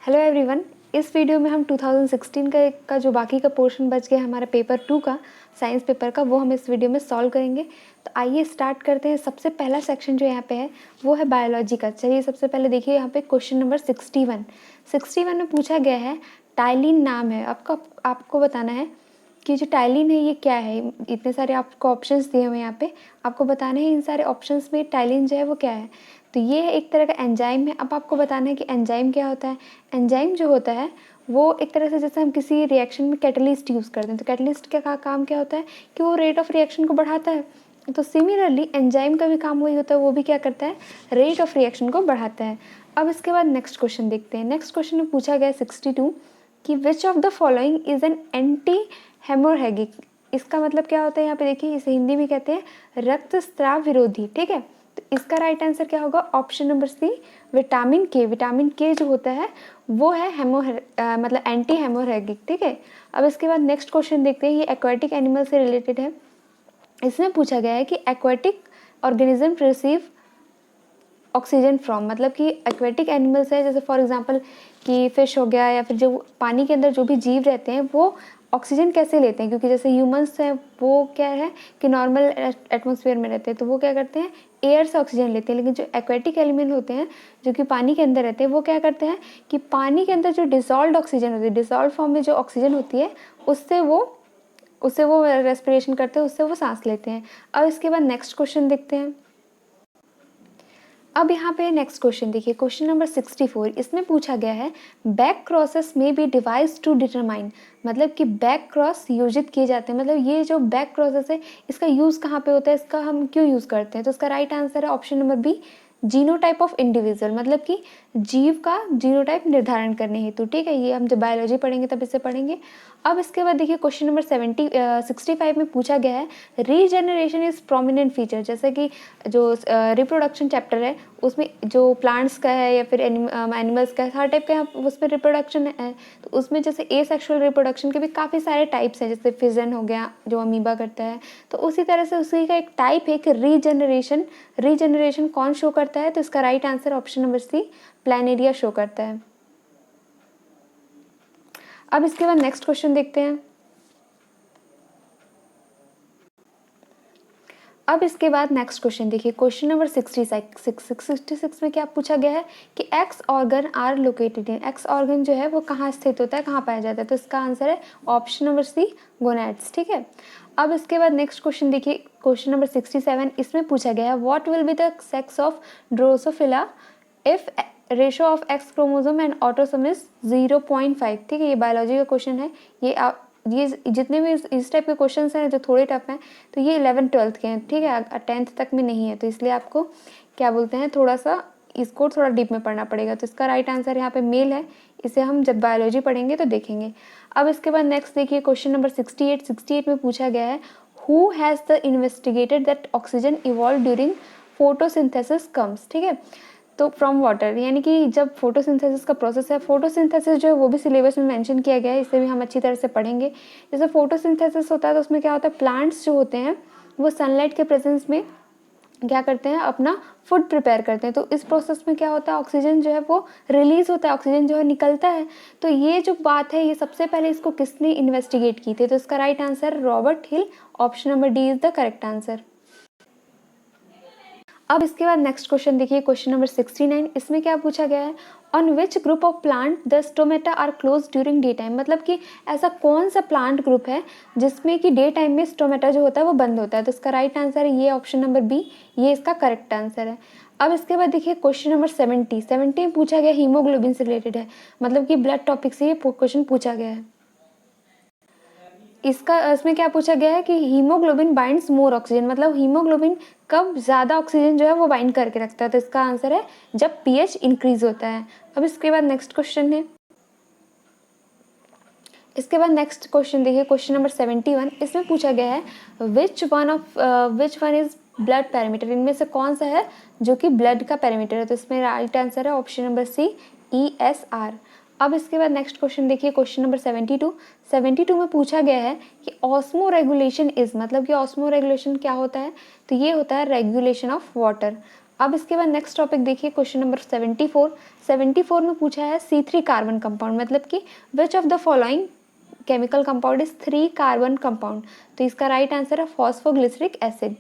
Hello everyone, इस video में हम 2016 का जो बाकी का पोर्शन बच गया हमारा पेपर 2 का साइंस पेपर का, वो हम इस वीडियो में सॉल्व करेंगे। तो आइए स्टार्ट करते हैं। सबसे पहला सेक्शन जो यहाँ पे है वो है बायोलॉजी का। चलिए सबसे पहले देखिए यहाँ पे क्वेश्चन नंबर 61 में पूछा गया है टाइलिन नाम है। आपको बताना है कि जो टाइलिन है ये क्या है। इतने सारे आपको ऑप्शंस दिए हुए हैं यहाँ पे, आपको बताना है इन सारे ऑप्शंस में टाइलिन जो है वो क्या है। तो ये एक तरह का एंजाइम है। अब आपको बताना है कि एंजाइम क्या होता है। एंजाइम जो होता है वो एक तरह से, जैसे हम किसी रिएक्शन में कैटलिस्ट यूज़ करते हैं, तो कैटलिस्ट का काम क्या होता है कि वो रेट ऑफ रिएक्शन को बढ़ाता है। तो सिमिलरली एंजाइम का भी काम वही होता है, वो भी क्या करता है, रेट ऑफ रिएक्शन को बढ़ाता है। अब इसके बाद नेक्स्ट क्वेश्चन देखते हैं। नेक्स्ट क्वेश्चन में पूछा गया 62 कि which of the following is an anti haemorrhagic. इसका मतलब क्या होता है, यहाँ पे देखिए इसे हिंदी में कहते हैं रक्तस्राव विरोधी। ठीक है, तो इसका राइट आंसर क्या होगा, ऑप्शन नंबर सी विटामिन के। विटामिन के जो होता है वो है मतलब एंटी हेमोरैगिक। ठीक है, अब इसके बाद नेक्स्ट क्वेश्चन देखते हैं। ये एक्वाटिक एनिमल से रिलेटेड है। इसमें पूछा गया है कि aquatic organism receive oxygen from, मतलब कि एक्वेटिक एनिमल्स है, जैसे फॉर एग्जांपल कि फिश हो गया या फिर जो पानी के अंदर जो भी जीव रहते हैं वो ऑक्सीजन कैसे लेते हैं। क्योंकि जैसे ह्यूमंस हैं वो क्या है कि नॉर्मल एटमॉस्फेयर में रहते हैं, तो वो क्या करते हैं, एयर से ऑक्सीजन लेते हैं। लेकिन जो एक्वेटिक एलिमेंट होते हैं जो कि पानी के अंदर रहते हैं, वो क्या करते हैं कि पानी के अंदर जो डिसॉल्व्ड ऑक्सीजन होती है, डिसॉल्व फॉर्म में जो ऑक्सीजन होती है उससे वो रेस्पिरेशन करते हैं, उससे वो सांस लेते हैं। अब इसके बाद नेक्स्ट क्वेश्चन देखते हैं। अब यहाँ पे नेक्स्ट क्वेश्चन देखिए, क्वेश्चन नंबर 64। इसमें पूछा गया है बैक क्रॉसेस में बी डिवाइस टू डिटरमाइन, मतलब कि बैक क्रॉस योजित किए जाते हैं। मतलब ये जो बैक क्रॉसेस है इसका यूज़ कहाँ पे होता है, इसका हम क्यों यूज़ करते हैं। तो इसका राइट आंसर है option number B genotype of individual, मतलब कि जीव का जीनोटाइप निर्धारण करने हेतु। ठीक है, ये हम जब बायोलॉजी पढ़ेंगे तब इसे पढ़ेंगे। अब इसके बाद देखिए क्वेश्चन नंबर 65 में पूछा गया है रीजेनरेशन इज प्रोमिनेंट फीचर। जैसे कि जो रिप्रोडक्शन चैप्टर है उसमें जो प्लांट्स का है या फिर एनिमल्स का है, हर टाइप का उसमें रिप्रोडक्शन है। तो उसमें जैसे एसेक्सुअल रिप्रोडक्शन के भी काफ़ी सारे टाइप्स हैं, जैसे फिजन हो गया जो अमीबा करता है। तो उसी तरह से उसी का एक टाइप है कि रीजेनरेशन कौन शो करता है। तो इसका right answer option number C planaria show करता है। अब इसके बाद नेक्स्ट क्वेश्चन देखते हैं। अब इसके बाद नेक्स्ट क्वेश्चन देखिए, क्वेश्चन नंबर 66 में क्या पूछा गया है कि X organ are located in. X organ जो है वो कहाँ स्थित होता है, कहाँ पाया जाता है। तो इसका आंसर है ऑप्शन नंबर सी गोनैड्स। ठीक है, अब इसके बाद नेक्स्ट क्वेश्चन देखिए, क्वेश्चन नंबर 67। इसमें पूछा गया है what will be the sex of Drosophila if ratio of x chromosome and autosome is 0.5। ठीक है, ये बायोलॉजी का क्वेश्चन है। ये जितने भी इस टाइप के क्वेश्चंस हैं जो थोड़े टफ हैं, तो ये 11th-12th के हैं। ठीक है, 10th तक में नहीं है, तो इसलिए आपको क्या बोलते हैं, थोड़ा सा इसको थोड़ा डीप में पढ़ना पड़ेगा। तो इसका राइट आंसर यहाँ पे मेल है। इसे हम जब बायोलॉजी पढ़ेंगे तो देखेंगे। अब इसके बाद नेक्स्ट देखिए, क्वेश्चन नंबर 68 में पूछा गया है who has the investigated that oxygen evolve during photosynthesis comes. ठीक है, तो फ्रॉम वाटर, यानी कि जब फोटोसिंथेसिस का प्रोसेस है, फोटोसिंथेसिस जो है वो भी सिलेबस में मेंशन किया गया है, इसे भी हम अच्छी तरह से पढ़ेंगे। जैसे फोटोसिंथेसिस होता है तो उसमें क्या होता है, प्लांट्स जो होते हैं वो सनलाइट के प्रेजेंस में क्या करते हैं, अपना फूड प्रिपेयर करते हैं। तो इस प्रोसेस में क्या होता है, ऑक्सीजन जो है वो रिलीज होता है, ऑक्सीजन जो है निकलता है। तो ये जो बात है, ये सबसे पहले इसको किसने इन्वेस्टिगेट की थी। तो इसका right answer Robert Hill, option number D is the correct answer. अब इसके बाद नेक्स्ट क्वेश्चन देखिए, क्वेश्चन नंबर 69। इसमें क्या पूछा गया है on which group of plant the stomata are close during day time, मतलब कि ऐसा कौन सा प्लांट ग्रुप है जिसमें कि डे टाइम में स्टोमेटा जो होता है वो बंद होता है। तो इसका राइट आंसर है ये ऑप्शन नंबर बी, ये इसका करेक्ट आंसर है। अब इसके बाद देखिए क्वेश्चन नंबर 70 में पूछा गया हीमोग्लोबिन से रिलेटेड है, मतलब कि ब्लड टॉपिक से ये क्वेश्चन पूछा गया है। इसमें क्या पूछा गया है कि हीमोग्लोबिन बाइंड्स मोर ऑक्सीजन, मतलब हीमोग्लोबिन कब ज़्यादा ऑक्सीजन जो है वो बाइंड करके रखता है। तो इसका आंसर है जब पीएच इंक्रीज होता है। अब इसके बाद नेक्स्ट क्वेश्चन है, इसके बाद नेक्स्ट क्वेश्चन देखिए, क्वेश्चन नंबर 71। इसमें पूछा गया है which one is blood parameter, इनमें से कौन सा है जो कि ब्लड का पैरामीटर है। तो इसमें राइट आंसर है ऑप्शन नंबर सी ESR। अब इसके बाद नेक्स्ट क्वेश्चन देखिए, क्वेश्चन नंबर 72 में पूछा गया है कि ऑस्मो रेगुलेशन इज, मतलब कि ऑस्मो रेगुलेशन क्या होता है। तो ये होता है रेगुलेशन ऑफ वाटर। अब इसके बाद नेक्स्ट टॉपिक देखिए, क्वेश्चन नंबर 74 में पूछा है C3 कार्बन कंपाउंड, मतलब कि which of the following chemical compound is 3 carbon compound. तो इसका राइट आंसर है फॉस्फोग्लिसरिक एसिड।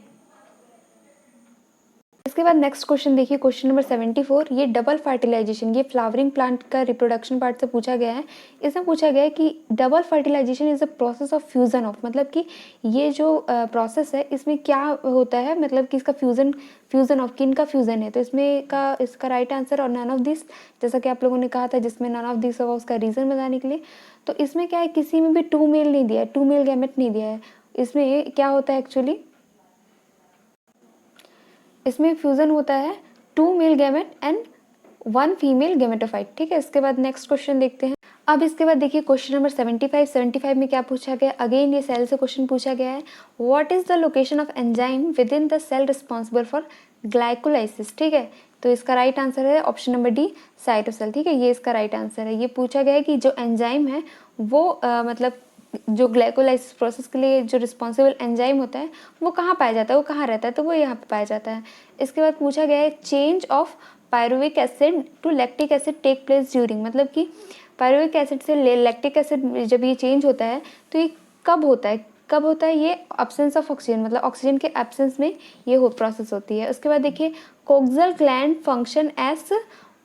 इसके बाद नेक्स्ट क्वेश्चन देखिए, क्वेश्चन नंबर 74, ये डबल फर्टिलाइजेशन, ये फ्लावरिंग प्लांट का रिप्रोडक्शन पार्ट से पूछा गया है। इसमें पूछा गया है कि double fertilization is a process of fusion of, मतलब कि ये जो प्रोसेस है इसमें क्या होता है, मतलब कि इसका फ्यूजन ऑफ, किन का फ्यूजन है। तो इसका राइट आंसर और नन ऑफ दिस, जैसा कि आप लोगों ने कहा था जिसमें नन ऑफ दिस होगा उसका रीजन बताने के लिए। तो इसमें क्या है, किसी में भी 2 मेल नहीं दिया है, 2 मेल गैमेट नहीं दिया है। इसमें क्या होता है एक्चुअली, इसमें फ्यूजन होता है 2 male gamete and 1 female gametophyte. ठीक है, इसके बाद नेक्स्ट क्वेश्चन देखते हैं। अब इसके बाद देखिए क्वेश्चन नंबर 75 में क्या पूछा गया, अगेन ये सेल से क्वेश्चन पूछा गया है। What is the location of enzyme within the cell responsible for glycolysis. ठीक है, तो इसका राइट आंसर है ऑप्शन नंबर डी, साइटोसेल। ठीक है, ये इसका राइट आंसर है। ये पूछा गया है कि जो एंजाइम है वो मतलब जो ग्लाइकोलाइसिस प्रोसेस के लिए जो रिस्पॉन्सिबल एंजाइम होता है वो कहाँ पाया जाता है, वो कहाँ रहता है, तो वो यहाँ पे पाया जाता है। इसके बाद पूछा गया है change of pyruvic acid to lactic acid take place during, मतलब कि पायरुविक एसिड से लैक्टिक एसिड जब ये चेंज होता है तो ये कब होता है, ये एब्सेंस ऑफ ऑक्सीजन, मतलब ऑक्सीजन के एब्सेंस में ये हो प्रोसेस होती है। उसके बाद देखिए coxal gland function as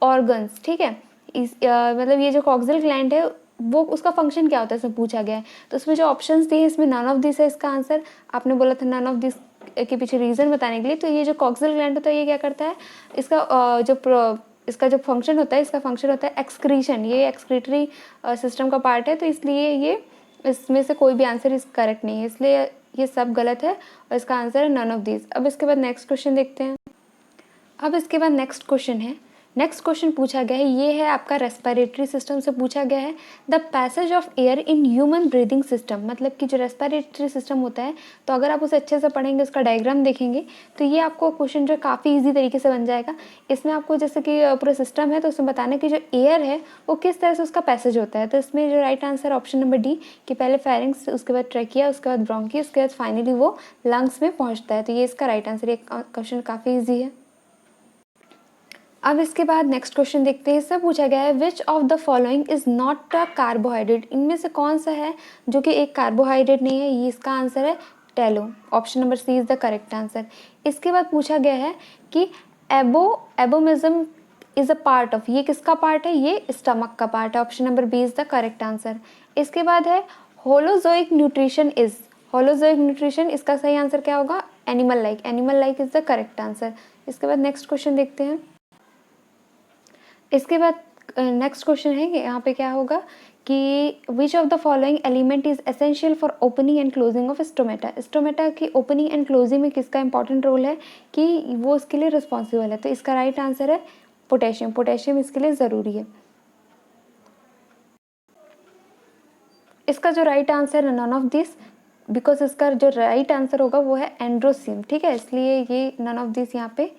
organs. ठीक है, मतलब ये जो कोक्सल ग्लैंड है वो उसका फंक्शन क्या होता है इसमें पूछा गया है। तो इसमें जो ऑप्शंस दिए इसमें नन ऑफ दिस है इसका आंसर। आपने बोला था नन ऑफ दिस के पीछे रीजन बताने के लिए। तो ये जो कोक्सल ग्लैंड होता है ये क्या करता है, इसका जो फंक्शन होता है, इसका फंक्शन होता है एक्सक्रीशन, ये एक्सक्रीटरी सिस्टम का पार्ट है। तो इसलिए ये इसमें से कोई भी आंसर इस करेक्ट नहीं है, इसलिए ये सब गलत है और इसका आंसर है नन ऑफ दिस। अब इसके बाद नेक्स्ट क्वेश्चन देखते हैं। अब इसके बाद नेक्स्ट क्वेश्चन पूछा गया है, ये है आपका रेस्पिरेटरी सिस्टम से पूछा गया है। The passage of air in human breathing system, मतलब कि जो रेस्पिरेटरी सिस्टम होता है, तो अगर आप उसे अच्छे से पढ़ेंगे, उसका डायग्राम देखेंगे तो ये आपको क्वेश्चन जो काफ़ी इजी तरीके से बन जाएगा। इसमें आपको जैसे कि पूरा सिस्टम है तो उसमें बताना कि जो एयर है वो किस तरह से उसका पैसेज होता है। तो इसमें जो right answer option number D, कि पहले फेरिंग्स, उसके बाद ट्रैकिया, उसके बाद ब्रोंकी, उसके बाद फाइनली वो लंग्स में पहुँचता है। तो ये इसका राइट आंसर, ये क्वेश्चन काफ़ी ईजी है। अब इसके बाद नेक्स्ट क्वेश्चन देखते हैं। इससे पूछा गया है विच of the following is not a carbohydrate, इनमें से कौन सा है जो कि एक कार्बोहाइड्रेट नहीं है। ये इसका आंसर है टेलो, option number C is the correct answer. इसके बाद पूछा गया है कि abomasum is a part of, ये किसका पार्ट है, ये स्टमक का पार्ट है, option number B is the correct answer. इसके बाद है holozoic nutrition is, holozoic nutrition, इसका सही आंसर क्या होगा, animal like is the correct answer. इसके बाद नेक्स्ट क्वेश्चन देखते हैं। इसके बाद नेक्स्ट क्वेश्चन है कि यहाँ पे क्या होगा कि which of the following element is essential for opening and closing of stomata. Stomata की ओपनिंग एंड क्लोजिंग में किसका इंपॉर्टेंट रोल है कि वो इसके लिए रिस्पॉन्सिबल है। तो इसका राइट आंसर है पोटेशियम, पोटेशियम इसके लिए ज़रूरी है। इसका जो राइट आंसर है नन ऑफ दिस, बिकॉज इसका जो राइट आंसर होगा वो है एंड्रोसियम। ठीक है, इसलिए ये नन ऑफ दिस यहाँ पे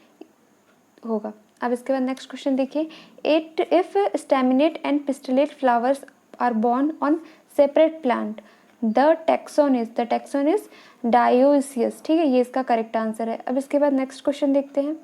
होगा। अब इसके बाद नेक्स्ट क्वेश्चन देखिए। If staminate and pistillate flowers are borne on separate plant, the taxon is dioecious. ठीक है, ये इसका करेक्ट आंसर है। अब इसके बाद नेक्स्ट क्वेश्चन देखते हैं।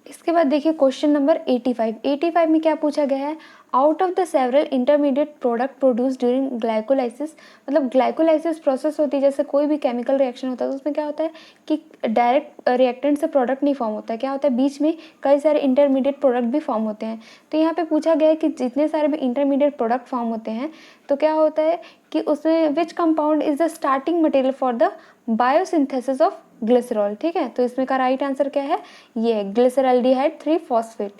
इसके बाद देखिए क्वेश्चन नंबर 85 में क्या पूछा गया है, out of the several intermediate product produce during glycolysis, मतलब ग्लाइकोलाइसिस प्रोसेस होती है, जैसे कोई भी केमिकल रिएक्शन होता है तो उसमें क्या होता है कि डायरेक्ट रिएक्टेंट से प्रोडक्ट नहीं फॉर्म होता है, क्या होता है बीच में कई सारे इंटरमीडिएट प्रोडक्ट भी फॉर्म होते हैं। तो यहाँ पे पूछा गया है कि जितने सारे भी इंटरमीडिएट प्रोडक्ट फॉर्म होते हैं तो क्या होता है कि उसमें which compound is the starting material for the biosynthesis of glycerol. ठीक है, तो इसमें का राइट आंसर क्या है, ये ग्लिसरल्डिहाइड 3-फॉस्फेट।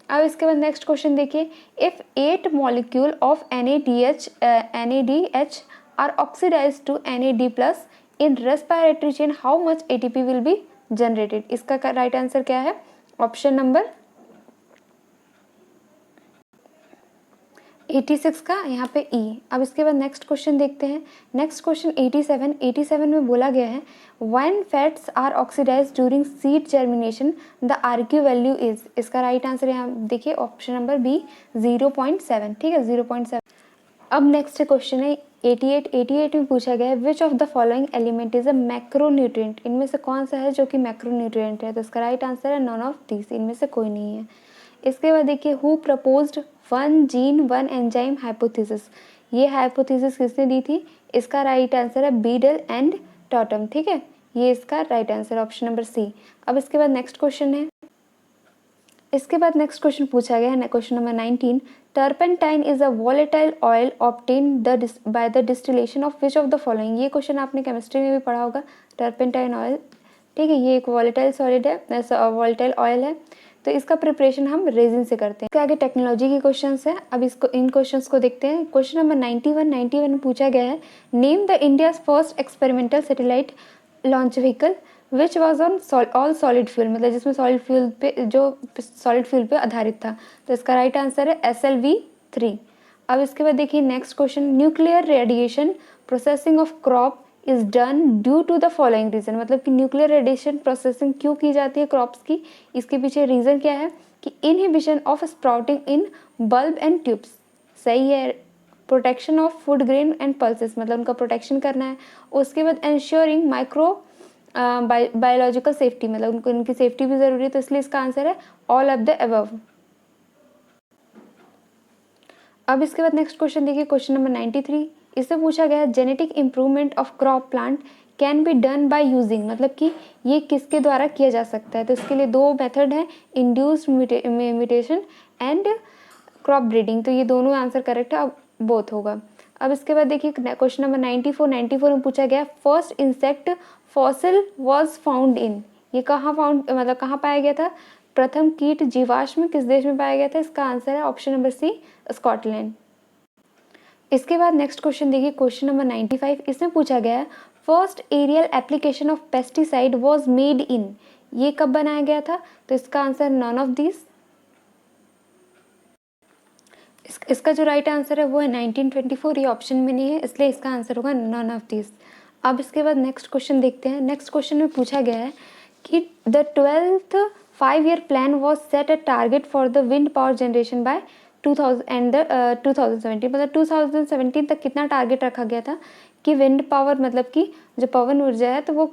अब इसके बाद नेक्स्ट क्वेश्चन देखिए। If 8 molecule of NADH are oxidise to NAD+ in respiratory chain, how much ATP will be generated. इसका राइट आंसर क्या है, ऑप्शन नंबर 86 का यहाँ पे ई। अब इसके बाद नेक्स्ट क्वेश्चन देखते हैं। नेक्स्ट क्वेश्चन 87 में बोला गया है when fats are oxidise during seed germination the RQ value is. इसका राइट आंसर यहाँ देखिए ऑप्शन नंबर बी 0.7। ठीक है, 0.7। अब नेक्स्ट क्वेश्चन है 88 में पूछा गया है विच of the following element is a macronutrient, इनमें से कौन सा है जो कि मैक्रोन्यूट्रिएंट है, तो इसका राइट आंसर है नॉन ऑफ दिस, इनमें से कोई नहीं है। इसके बाद देखिए who proposed one gene one enzyme hypothesis, ये हाइपोथेसिस किसने दी थी, इसका राइट आंसर है बीडल एंड टॉटम, ठीक है, ये इसका right answer option number C. अब इसके बाद नेक्स्ट क्वेश्चन है, इसके बाद नेक्स्ट क्वेश्चन पूछा गया है question number 19, turpentine is a volatile oil obtain by the distillation of which of the following, ये क्वेश्चन आपने केमिस्ट्री में भी पढ़ा होगा, टर्पेंटाइन ऑयल, ठीक है, ये एक वॉलेटाइल सॉलिड है, वॉलेटाइल ऑयल है, तो इसका प्रिपरेशन हम रेजिन से करते हैं। इसके आगे टेक्नोलॉजी के क्वेश्चंस है, अब इसको इन क्वेश्चंस को देखते हैं। क्वेश्चन नंबर 91 में पूछा गया है name the India's first experimental satellite launch vehicle which was on all solid fuel, मतलब जिसमें सॉलिड फ्यूल पे, जो सॉलिड फ्यूल पे आधारित था, तो इसका राइट आंसर है SLV-3। अब इसके बाद देखिए next question, nuclear radiation processing of crop is done due to the following reason, मतलब कि न्यूक्लियर रेडिएशन प्रोसेसिंग क्यों की जाती है क्रॉप्स की, इसके पीछे रीजन क्या है कि inhibition of sprouting in bulb and tubes, सही है, protection of food grain and pulses, मतलब उनका प्रोटेक्शन करना है, उसके बाद एंश्योरिंग माइक्रो बायोलॉजिकल सेफ्टी, मतलब उनको उनकी सेफ्टी भी जरूरी है, तो इसलिए इसका आंसर है ऑल ऑफ द अबव। अब इसके बाद नेक्स्ट क्वेश्चन देखिए क्वेश्चन नंबर 93, इससे पूछा गया genetic improvement of crop plant can be done by using, मतलब कि ये किसके द्वारा किया जा सकता है, तो इसके लिए दो मेथड है, induced mutation and crop breeding, तो ये दोनों आंसर करेक्ट है, अब बोथ होगा। अब इसके बाद देखिए क्वेश्चन नंबर 94 में पूछा गया first insect fossil was found in, ये कहाँ फाउंड, मतलब कहाँ पाया गया था, प्रथम कीट जीवाश्म किस देश में पाया गया था, इसका आंसर है ऑप्शन नंबर सी स्कॉटलैंड। इसके बाद नेक्स्ट क्वेश्चन देखिए क्वेश्चन नंबर 95, इसमें पूछा गया है first aerial application of pesticide was made in, ये कब बनाया गया था, तो इसका आंसर नॉन ऑफ दिस, इसका जो राइट आंसर है वो है 1924, ये ऑप्शन में नहीं है, इसलिए इसका आंसर होगा नॉन ऑफ दिस। अब इसके बाद नेक्स्ट क्वेश्चन देखते हैं। नेक्स्ट क्वेश्चन में पूछा गया है कि the 12th 5-year plan was set a target for the wind power generation by 2017, मतलब 2017 तक कितना टारगेट रखा गया था कि विंड पावर, मतलब कि जो पवन ऊर्जा है तो वो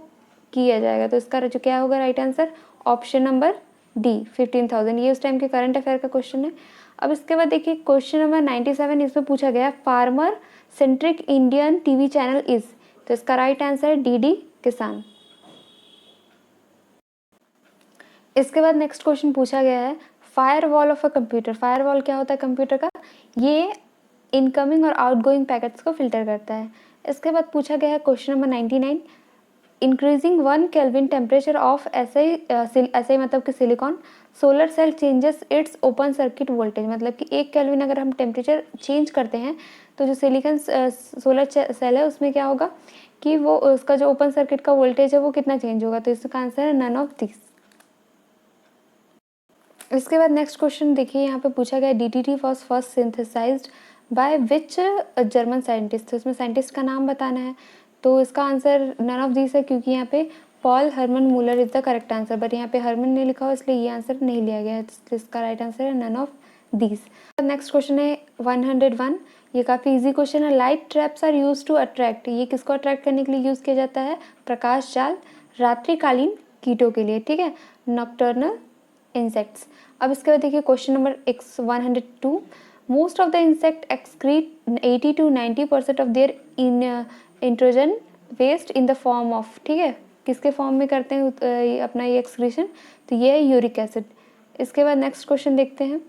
किया जाएगा, तो इसका जो क्या होगा right answer option number D 15,000, ये उस टाइम के करंट अफेयर का क्वेश्चन है। अब इसके बाद देखिए क्वेश्चन नंबर 97, इसमें पूछा गया farmer centric Indian TV channel is, तो इसका राइट आंसर है DD किसान। इसके बाद नेक्स्ट क्वेश्चन पूछा गया है fire wall of a computer, fire wall क्या होता है कंप्यूटर का, ये इनकमिंग और आउटगोइंग पैकेट्स को फिल्टर करता है। इसके बाद पूछा गया है question number 99, increasing 1 kelvin temperature of ऐसे मतलब कि silicon solar cell changes its open circuit voltage, मतलब कि 1 केल्विन अगर हम टेम्परेचर चेंज करते हैं तो जो सिलिकॉन सोलर सेल है उसमें क्या होगा कि वो उसका जो ओपन सर्किट का वोल्टेज है वो कितना चेंज होगा, तो इसका आंसर है नन ऑफ दिस। इसके बाद नेक्स्ट क्वेश्चन देखिए, यहाँ पे पूछा गया DDT was first synthesized by which German scientist, तो इसमें साइंटिस्ट का नाम बताना है, तो इसका आंसर नन ऑफ दिस है, क्योंकि यहाँ पे Paul Hermann Muller is the correct answer, but यहाँ पे हरमन नहीं लिखा हो इसलिए ये आंसर नहीं लिया गया है, तो इसका राइट आंसर है none of this. Next question है 101, ये काफ़ी इजी क्वेश्चन है, light traps are use to attract, ये किसको अट्रैक्ट करने के लिए यूज़ किया जाता है, प्रकाश जाल रात्रिकालीन कीटों के लिए, ठीक है, नॉक्टर्नल इंसेक्ट्स। अब इसके बाद देखिए question number 102, most of the insect excrete 80 to 90% of their nitrogen waste in the form of, ठीक है, किसके फॉर्म में करते हैं अपना ये एक्सक्रीशन, तो ये है यूरिक एसिड। इसके बाद नेक्स्ट क्वेश्चन देखते हैं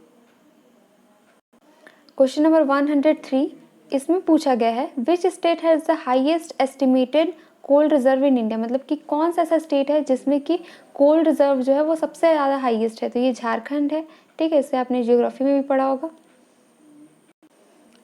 क्वेश्चन नंबर 103, इसमें पूछा गया है which state has the highest estimated cold reserve in India, मतलब कि कौन सा ऐसा स्टेट है जिसमें कि कोल्ड रिजर्व जो है वो सबसे ज़्यादा हाईएस्ट है, तो ये झारखंड है, ठीक है, इसे आपने जियोग्राफी में भी पढ़ा होगा।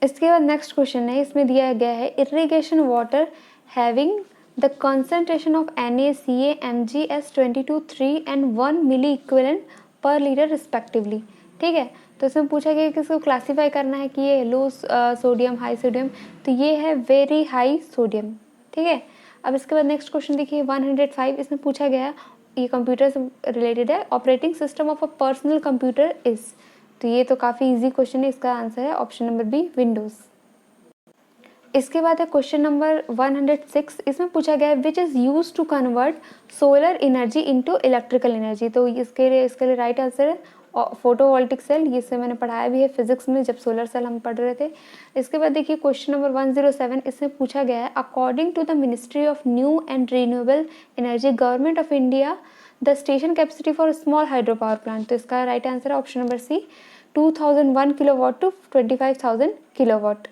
इसके बाद नेक्स्ट क्वेश्चन है, इसमें दिया गया है irrigation water having the concentration of NaCa MgS 22 3 and 1 milliequivalent per litre respectively, ठीक है, तो इसमें पूछा गया कि इसको क्लासीफाई करना है कि ये लो सोडियम हाई सोडियम, तो ये है वेरी हाई सोडियम, ठीक है। अब इसके बाद नेक्स्ट क्वेश्चन देखिए 105, इसमें पूछा गया ये कंप्यूटर से रिलेटेड है, operating system of a personal computer is, तो ये तो काफ़ी इजी क्वेश्चन है, इसका आंसर है ऑप्शन नंबर बी विंडोज़। इसके बाद है क्वेश्चन नंबर 106। इसमें पूछा गया है which is use to convert solar energy into electrical energy. तो इसके लिए राइट आंसर है फोटोवोल्टिक सेल। ये से मैंने पढ़ाया भी है फिजिक्स में जब सोलर सेल हम पढ़ रहे थे। इसके बाद देखिए क्वेश्चन नंबर 107। इसमें पूछा गया है according to the ministry of new and renewable energy government of India the station capacity for small hydro power plant. तो इसका राइट आंसर है option number C 2001 kilowatt to 25,000 kilowatt.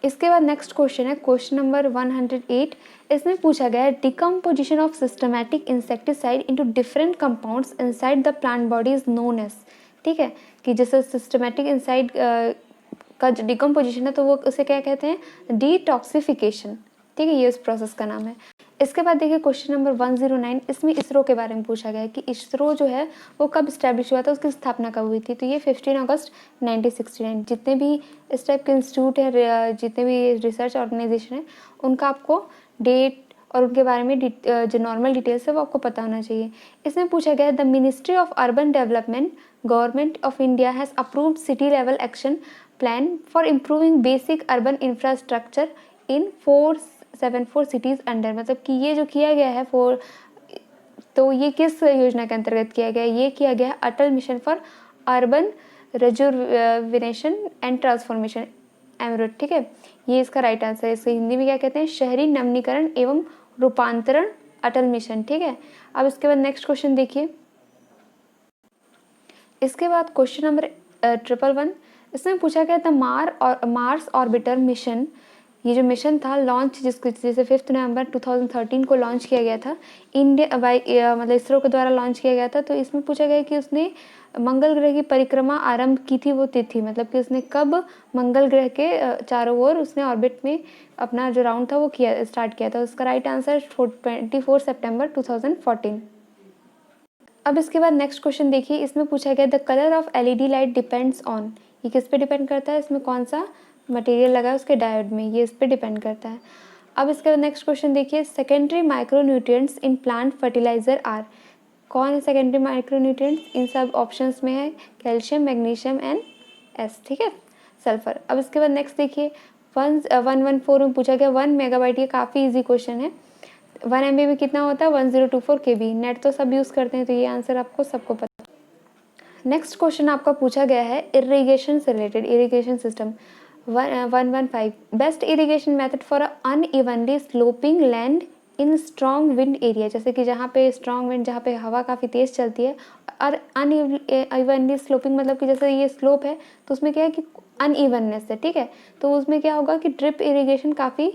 इसके बाद नेक्स्ट क्वेश्चन है क्वेश्चन नंबर 108। इसमें पूछा गया है decomposition of systematic insecticide into different compounds inside the plant body is known as. ठीक है, कि जैसे सिस्टमैटिक इंसाइड का जो डिकम्पोजिशन है तो वो उसे क्या कहते हैं, डिटॉक्सिफिकेशन। ठीक है, ये उस प्रोसेस का नाम है। इसके बाद देखिए क्वेश्चन नंबर 109। इसमें इसरो के बारे में पूछा गया है कि इसरो जो है वो कब स्टैब्लिश हुआ था, उसकी स्थापना कब हुई थी। तो ये 15 अगस्त 1969। जितने भी इस टाइप के इंस्टीट्यूट है, जितने भी रिसर्च ऑर्गेनाइजेशन है, उनका आपको डेट और उनके बारे में जो नॉर्मल डिटेल्स है वो आपको पता होना चाहिए। इसमें पूछा गया है the ministry of urban development government of India has approved city level action plan for improving basic urban infrastructure in 474 cities under. मतलब कि ये जो किया गया है तो ये किस योजना के अंतर्गत किया गया है, ये किया गया है Atal mission for urban rejuvenation and transformation AMRUT. ठीक है, ये इसका राइट आंसर है। इसको हिंदी में क्या कहते हैं, शहरी नवीनीकरण एवं रूपांतरण अटल मिशन। ठीक है, अब इसके बाद नेक्स्ट क्वेश्चन देखिए। इसके बाद क्वेश्चन नंबर 111। इसमें पूछा गया था मार्स ऑर्बिटर मिशन। ये जो मिशन था लॉन्च जिसे 5 नवंबर 2013 को लॉन्च किया गया था इंडिया मतलब इसरो के द्वारा लॉन्च किया गया था। तो इसमें पूछा गया कि उसने मंगल ग्रह की परिक्रमा आरंभ की थी, वो तिथि मतलब कि उसने कब मंगल ग्रह के चारों ओर उसने ऑर्बिट में अपना जो राउंड था वो स्टार्ट किया था। उसका राइट आंसर 24 सितंबर 2014। अब इसके बाद नेक्स्ट क्वेश्चन देखिए। इसमें पूछा गया the colour of LED light depends on. ये किस पे डिपेंड करता है, इसमें कौन सा मटेरियल लगा है उसके डायोड में, ये इस पे डिपेंड करता है। अब इसके बाद नेक्स्ट क्वेश्चन देखिए secondary micronutrients in plant fertilizer are. कौन है सेकेंडरी माइक्रोन्यूट्रिएंट्स, इन सब ऑप्शंस में है कैल्शियम, मैग्नीशियम एंड एस। ठीक है, सल्फर। अब इसके बाद नेक्स्ट देखिए 114 में पूछा गया 1 मेगाबाइट। ये काफ़ी इजी क्वेश्चन है। 1 MB में कितना होता है, 1024 KB। नेट तो सब यूज़ करते हैं तो ये आंसर आपको सबको पता। नेक्स्ट क्वेश्चन आपका पूछा गया है इरिगेशन से related, irrigation system 115। Best irrigation method for unevenly sloping land in strong wind area. जैसे कि जहाँ पे स्ट्रॉन्ग विंड, जहाँ पे हवा काफ़ी तेज़ चलती है, और अनइवनली स्लोपिंग मतलब कि जैसे ये स्लोप है तो उसमें क्या है कि अनइवननेस है। ठीक है, तो उसमें क्या होगा कि ड्रिप इरिगेशन काफ़ी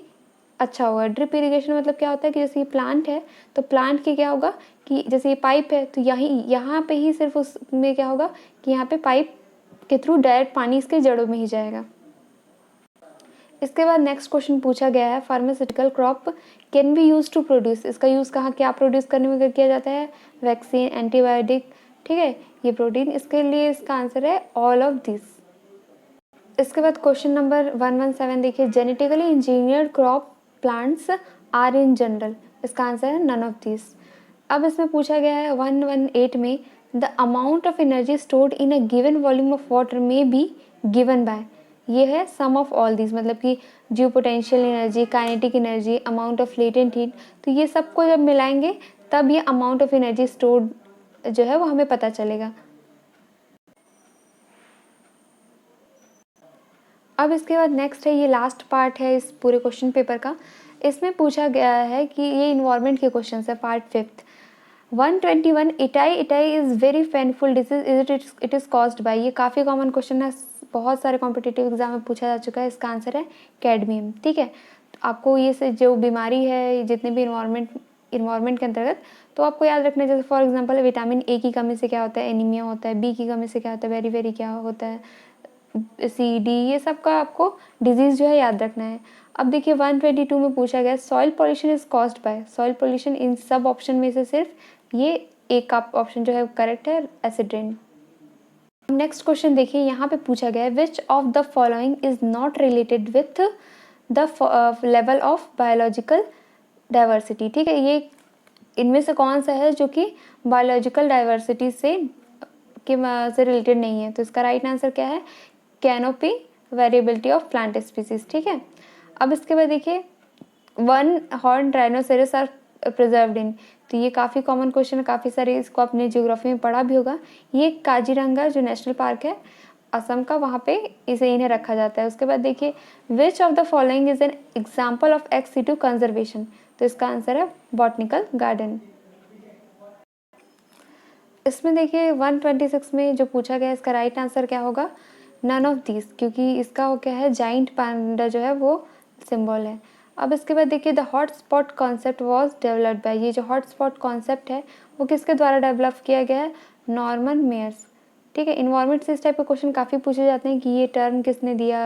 अच्छा होगा। ड्रिप इरिगेशन मतलब क्या होता है कि जैसे ये प्लांट है तो प्लांट के क्या होगा कि जैसे ये पाइप है तो यहाँ पे ही सिर्फ उसमें क्या होगा कि यहाँ पे पाइप के थ्रू डायरेक्ट पानी इसके जड़ों में ही जाएगा। इसके बाद नेक्स्ट क्वेश्चन पूछा गया है pharmaceutical crop can be use to produce. इसका यूज़ कहाँ क्या प्रोड्यूस करने में किया जाता है, वैक्सीन, एंटीबायोटिक। ठीक है, ये प्रोटीन, इसके लिए इसका आंसर है ऑल ऑफ दिस। इसके बाद क्वेश्चन नंबर 117 देखिए genetically engineered crop plants are in general. इसका आंसर है नन ऑफ दिस। अब इसमें पूछा गया है 118 में the amount of energy stored in a given volume of water में बी गिवन बाय। ये है सम ऑफ ऑल दिस, मतलब कि geo potential energy, kinetic energy, amount of latent heat. तो ये सबको जब मिलाएंगे तब ये अमाउंट ऑफ एनर्जी स्टोर्ड जो है वो हमें पता चलेगा। अब इसके बाद नेक्स्ट है, ये लास्ट पार्ट है इस पूरे क्वेश्चन पेपर का। इसमें पूछा गया है कि ये इन्वायरमेंट के क्वेश्चन है, part 5। 121 itai is very painful disease it is caused by. ये काफ़ी कॉमन क्वेश्चन है, बहुत सारे कॉम्पिटिटिव एग्जाम में पूछा जा चुका है। इसका आंसर है कैडमियम। ठीक है, तो आपको ये से जो बीमारी है जितने भी इन्वायरमेंट के अंतर्गत तो आपको याद रखना है। जैसे फॉर एग्जांपल विटामिन ए की कमी से क्या होता है, एनीमिया होता है। बी की कमी से क्या होता है, वेरी वेरी क्या होता है, सी डी, ये सब का आपको डिजीज़ जो है याद रखना है। अब देखिए 122 में पूछा गया soil pollution is caused by. Soil pollution in सब ऑप्शन में से सिर्फ ये एक का ऑप्शन जो है करेक्ट है, एसिड रेन। नेक्स्ट क्वेश्चन देखिए, यहाँ पे पूछा गया है विच of the following is not related with the level of biological diversity. ठीक है, ये इनमें से कौन सा है जो कि बायोलॉजिकल डाइवर्सिटी से रिलेटेड नहीं है। तो इसका राइट आंसर क्या है, canopy, variability of plant species, ठीक है। अब इसके बाद देखिए one horn rhinoceros are preserved in, तो ये काफ़ी कॉमन क्वेश्चन है, काफ़ी सारे इसको आपने ज्योग्राफी में पढ़ा भी होगा। ये काजीरंगा जो नेशनल पार्क है असम का, वहाँ पे इन्हें रखा जाता है। उसके बाद देखिए which of the following is an example of ex situ conservation, तो इसका आंसर है बॉटनिकल गार्डन। इसमें देखिए 126 में जो पूछा गया इसका राइट आंसर क्या होगा, नन ऑफ दिस, क्योंकि इसका क्या है जाइंट पांडा जो है वो सिंबल है। अब इसके बाद देखिए the hot spot concept was developed by, ये जो हॉट स्पॉट कॉन्सेप्ट है वो किसके द्वारा डेवलप किया गया है, नॉर्मन मेयर्स, ठीक है। इन्वायरमेंट से इस टाइप के क्वेश्चन काफ़ी पूछे जाते हैं कि ये टर्म किसने दिया,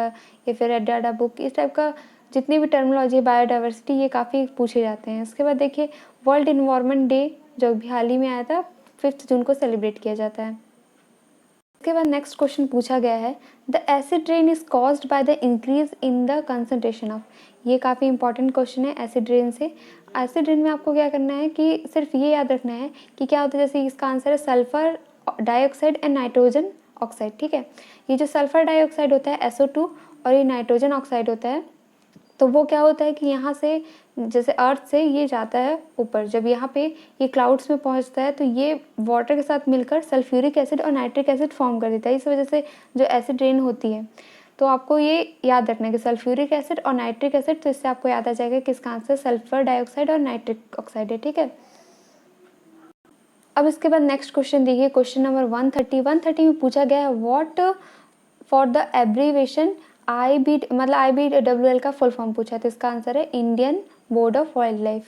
या फिर डाटा बुक, इस टाइप का जितनी भी टर्मिनोलॉजी बायोडाइवर्सिटी ये काफ़ी पूछे जाते हैं। उसके बाद देखिए वर्ल्ड इन्वायरमेंट डे जो भी हाल ही में आया था 5 जून को सेलिब्रेट किया जाता है। उसके बाद नेक्स्ट क्वेश्चन पूछा गया है the acid rain is caused by the increase in the concentration of, ये काफ़ी इंपॉर्टेंट क्वेश्चन है एसिड रेन से। एसिड रेन में आपको क्या करना है कि सिर्फ ये याद रखना है कि क्या होता है, जैसे इसका आंसर है sulphur dioxide and nitrogen oxide, ठीक है। ये जो सल्फर डाइऑक्साइड होता है SO2 और ये नाइट्रोजन ऑक्साइड होता है, तो वो क्या होता है कि यहाँ से जैसे अर्थ से ये जाता है ऊपर, जब यहाँ पे ये क्लाउड्स में पहुँचता है तो ये वाटर के साथ मिलकर सल्फ्यूरिक एसिड और नाइट्रिक एसिड फॉर्म कर देता है। इस वजह से जो एसिड रेन होती है, तो आपको ये याद रखना है कि सल्फ्यूरिक एसिड और नाइट्रिक एसिड, तो इससे आपको याद आ जाएगा कि इसका आंसर सल्फर डाइऑक्साइड और नाइट्रिक ऑक्साइड है, ठीक है। अब इसके बाद नेक्स्ट क्वेश्चन देखिए क्वेश्चन नंबर 130 में पूछा गया है what for the abbreviation IBWL का फुल फॉर्म पूछा, तो इसका आंसर है Indian board of wild life.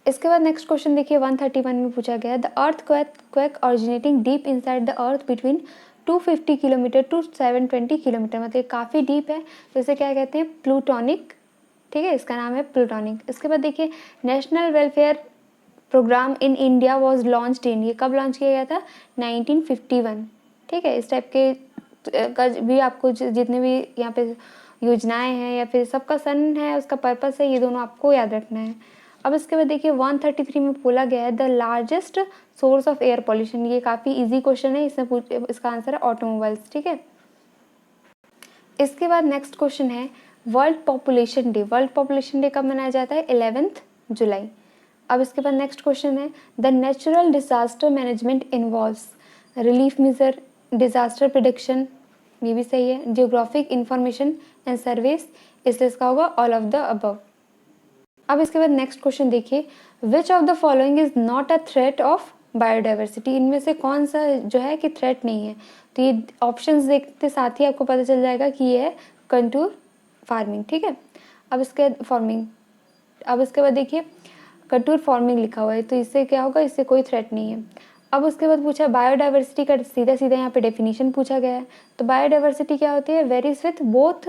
इसके बाद नेक्स्ट क्वेश्चन देखिए 131 में पूछा गया है the earthquake originating deep inside the earth between 250 kilometre to 720 kilometre, मतलब काफ़ी डीप है, तो इसे क्या कहते हैं, प्लूटोनिक, ठीक है, इसका नाम है प्लूटोनिक। इसके बाद देखिए national welfare programme in India was launched in, ये कब लॉन्च किया गया था, 1951, ठीक है। इस टाइप के का भी आपको जितने भी यहाँ पे योजनाएं हैं या फिर सबका सन है उसका पर्पस है, ये दोनों आपको याद रखना है। अब इसके बाद देखिए 133 में बोला गया है the largest source of air pollution, ये काफ़ी इजी क्वेश्चन है, इसका आंसर है ऑटोमोबाइल्स, ठीक है। इसके बाद नेक्स्ट क्वेश्चन है world population day, world population day कब मनाया जाता है, 11 जुलाई। अब इसके बाद नेक्स्ट क्वेश्चन है the natural disaster management involves relief major, disaster prediction, ये भी सही है, जियोग्राफिक इंफॉर्मेशन एंड सर्वेस, इसलिए इसका होगा ऑल ऑफ द अबव। अब इसके बाद नेक्स्ट क्वेश्चन देखिए which of the following is not a threat of biodiversity, इनमें से कौन सा जो है कि थ्रेट नहीं है, तो ये ऑप्शंस देखते साथ ही आपको पता चल जाएगा कि ये है कंटूर फार्मिंग, ठीक है। अब इसके बाद फार्मिंग, अब इसके बाद देखिए कंटूर फार्मिंग लिखा हुआ है, तो इससे क्या होगा, इससे कोई थ्रेट नहीं है। अब उसके बाद पूछा बायोडाइवर्सिटी का सीधा सीधा यहाँ पे डेफिनेशन पूछा गया है, तो बायोडाइवर्सिटी क्या होती है, varies with both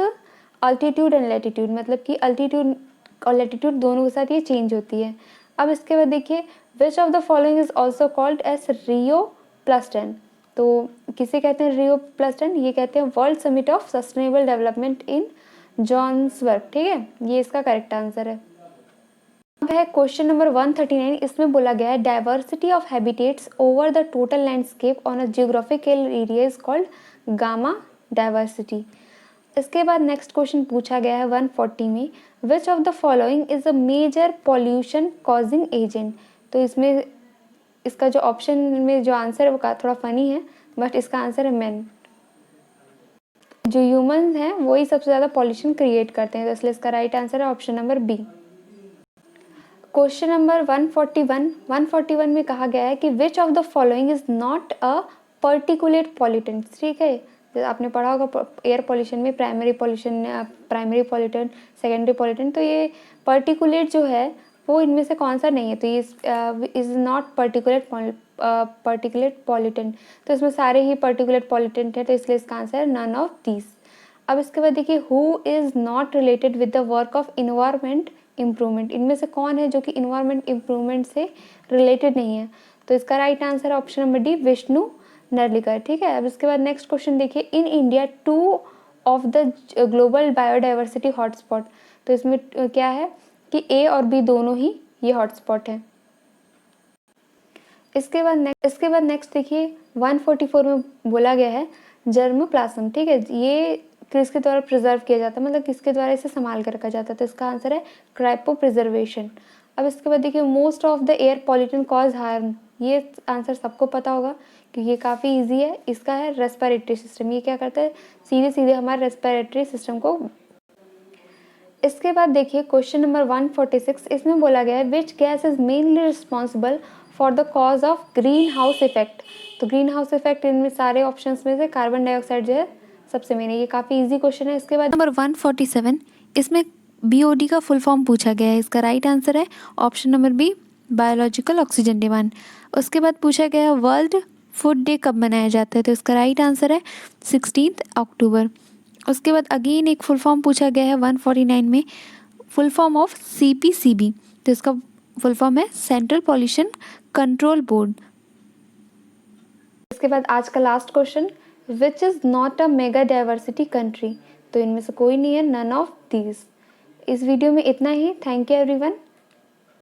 altitude and latitude, मतलब कि अल्टीट्यूड और लैटिट्यूड दोनों के साथ ये चेंज होती है। अब इसके बाद देखिए which of the following is also called as Rio+10, तो किसे कहते हैं Rio+10, ये कहते हैं world summit of sustainable development in Johannesburg, ठीक है, ये इसका करेक्ट आंसर है। अब है क्वेश्चन नंबर 139, इसमें बोला गया है diversity of habitats over the total landscape on a geographical area is called gamma diversity. इसके बाद नेक्स्ट क्वेश्चन पूछा गया है 140 में which of the following is a major pollution causing agent, तो इसमें इसका जो ऑप्शन में जो आंसर है वो थोड़ा फनी है, बट इसका आंसर है मैन, जो ह्यूमंस हैं वही सबसे ज़्यादा पॉल्यूशन क्रिएट करते हैं, तो इसलिए इसका राइट आंसर है option number B. Question number 141 में कहा गया है कि which of the following is not a particulate pollutant, ठीक है, जैसे आपने पढ़ा होगा एयर पॉल्यूशन में प्राइमरी पॉल्यूटेंट, सेकेंडरी पॉल्यूटेंट, तो ये पर्टिकुलेट जो है वो इनमें से कौन सा नहीं है, तो ये इज नॉट पर्टिकुलेट पॉल्यूटेंट, तो इसमें सारे ही पर्टिकुलेट पॉल्यूटेंट है, तो इसलिए इसका आंसर है नन ऑफ दीज। अब इसके बाद देखिए who is not related with the work of environment improvement, इनमें से कौन है जो कि इन्वायरमेंट इम्प्रूवमेंट से रिलेटेड नहीं है, तो इसका राइट आंसर है ऑप्शन नंबर डी विष्णु नरलिकर, ठीक है। अब इसके बाद नेक्स्ट क्वेश्चन देखिए in India 2 of the global biodiversity hotspot, तो इसमें क्या है कि ए और बी दोनों ही ये हॉटस्पॉट है। इसके बाद नेक्स्ट देखिए 144 में बोला गया है जर्मोप्लाज्म, ठीक है, ये किसके द्वारा प्रिजर्व किया जाता है, मतलब किसके द्वारा इसे संभाल कर रखा जाता है, तो इसका आंसर है क्राइपो प्रिजर्वेशन। अब इसके बाद देखिए most of the air pollutant cause harm, ये आंसर सबको पता होगा क्योंकि ये काफ़ी इजी है। इसका है रेस्पिरेटरी सिस्टम, ये क्या करता है सीधे सीधे हमारे रेस्पिरेटरी सिस्टम को। इसके बाद देखिए क्वेश्चन नंबर 146, इसमें बोला गया है which gas is mainly responsible for the cause of green house effect. तो ग्रीन हाउस इफेक्ट इनमें सारे ऑप्शंस में से कार्बन डाइऑक्साइड जो है सबसे मेन है, ये काफ़ी इजी क्वेश्चन है। इसके बाद नंबर 147, इसमें BOD का फुल फॉर्म पूछा गया है। इसका राइट आंसर है option number B, biological oxygen demand. उसके बाद पूछा गया है वर्ल्ड फूड डे कब मनाया जाता है, तो इसका राइट आंसर है 16 अक्टूबर। उसके बाद अगेन एक फुल फॉर्म पूछा गया है 149 में, फुल फॉर्म ऑफ CPCB, तो इसका फुल फॉर्म है सेंट्रल पॉल्यूशन कंट्रोल बोर्ड। इसके बाद आज का last question, which is not a mega diversity country, तो इनमें से कोई नहीं है, नन ऑफ दीज। इस वीडियो में इतना ही। Thank you everyone.